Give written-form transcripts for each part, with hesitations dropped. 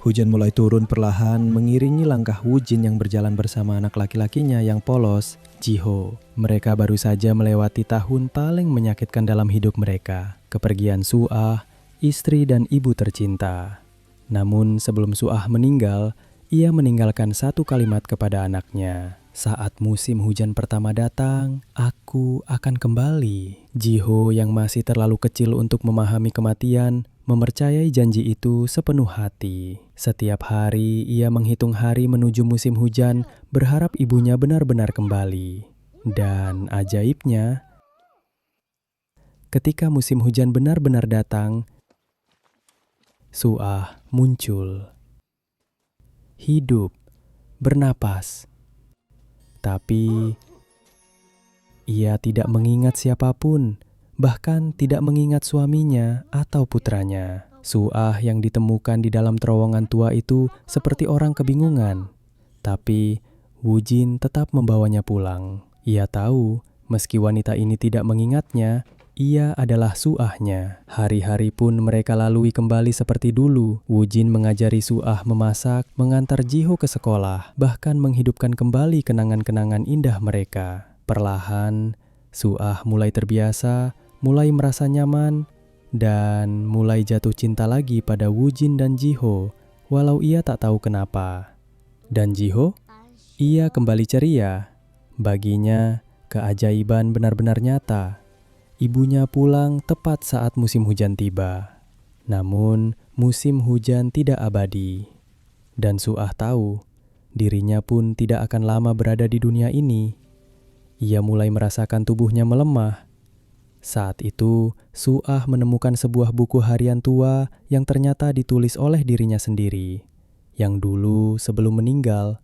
Hujan mulai turun perlahan mengiringi langkah Wujin yang berjalan bersama anak laki-lakinya yang polos, Jiho. Mereka baru saja melewati tahun paling menyakitkan dalam hidup mereka, kepergian Suah, istri dan ibu tercinta. Namun sebelum Suah meninggal, ia meninggalkan satu kalimat kepada anaknya. Saat musim hujan pertama datang, aku akan kembali. Jiho yang masih terlalu kecil untuk memahami kematian, mempercayai janji itu sepenuh hati. Setiap hari ia menghitung hari menuju musim hujan, berharap ibunya benar-benar kembali. Dan ajaibnya, ketika musim hujan benar-benar datang, Suah muncul. Hidup, bernapas. Tapi ia tidak mengingat siapapun, bahkan tidak mengingat suaminya atau putranya. Suah yang ditemukan di dalam terowongan tua itu seperti orang kebingungan. Tapi Wujin tetap membawanya pulang. Ia tahu, meski wanita ini tidak mengingatnya, ia adalah Suahnya. Hari-hari pun mereka lalui kembali seperti dulu. Wujin mengajari Suah memasak, mengantar Jiho ke sekolah, bahkan menghidupkan kembali kenangan-kenangan indah mereka. Perlahan, Suah mulai terbiasa, mulai merasa nyaman, dan mulai jatuh cinta lagi pada Wujin dan Jiho, walau ia tak tahu kenapa. Dan Jiho, ia kembali ceria. Baginya, keajaiban benar-benar nyata. Ibunya pulang tepat saat musim hujan tiba. Namun, musim hujan tidak abadi. Dan Suah tahu, dirinya pun tidak akan lama berada di dunia ini. Ia mulai merasakan tubuhnya melemah. Saat itu, Suah menemukan sebuah buku harian tua yang ternyata ditulis oleh dirinya sendiri, yang dulu sebelum meninggal.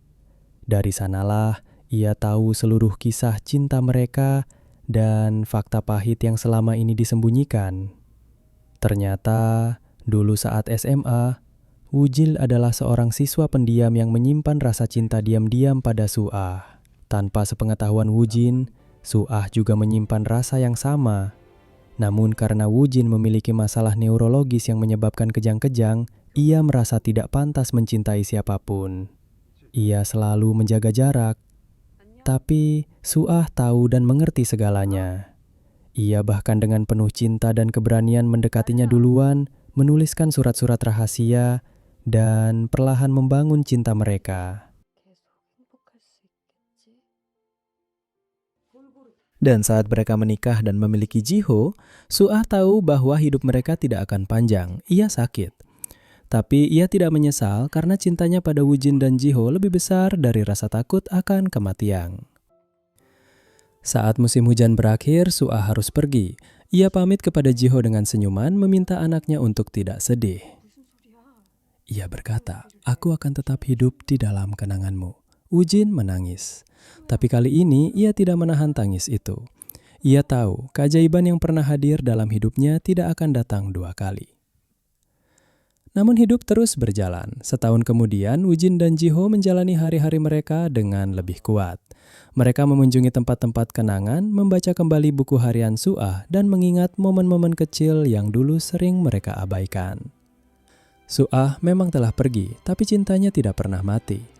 Dari sanalah ia tahu seluruh kisah cinta mereka dan fakta pahit yang selama ini disembunyikan. Ternyata, dulu saat SMA, Wujil adalah seorang siswa pendiam yang menyimpan rasa cinta diam-diam pada Suah. Tanpa sepengetahuan Wujin, Suah juga menyimpan rasa yang sama. Namun karena Wujin memiliki masalah neurologis yang menyebabkan kejang-kejang, ia merasa tidak pantas mencintai siapapun. Ia selalu menjaga jarak. Tapi Suah tahu dan mengerti segalanya. Ia bahkan dengan penuh cinta dan keberanian mendekatinya duluan, menuliskan surat-surat rahasia, dan perlahan membangun cinta mereka. Dan saat mereka menikah dan memiliki Jiho, Suah tahu bahwa hidup mereka tidak akan panjang. Ia sakit. Tapi ia tidak menyesal karena cintanya pada Wujin dan Jiho lebih besar dari rasa takut akan kematian. Saat musim hujan berakhir, Suah harus pergi. Ia pamit kepada Jiho dengan senyuman, meminta anaknya untuk tidak sedih. Ia berkata, "Aku akan tetap hidup di dalam kenanganmu." Wujin menangis. Tapi kali ini ia tidak menahan tangis itu. Ia tahu keajaiban yang pernah hadir dalam hidupnya tidak akan datang dua kali. Namun hidup terus berjalan. Setahun kemudian, Wujin dan Jiho menjalani hari-hari mereka dengan lebih kuat. Mereka mengunjungi tempat-tempat kenangan, membaca kembali buku harian Suah, dan mengingat momen-momen kecil yang dulu sering mereka abaikan. Suah memang telah pergi, tapi cintanya tidak pernah mati.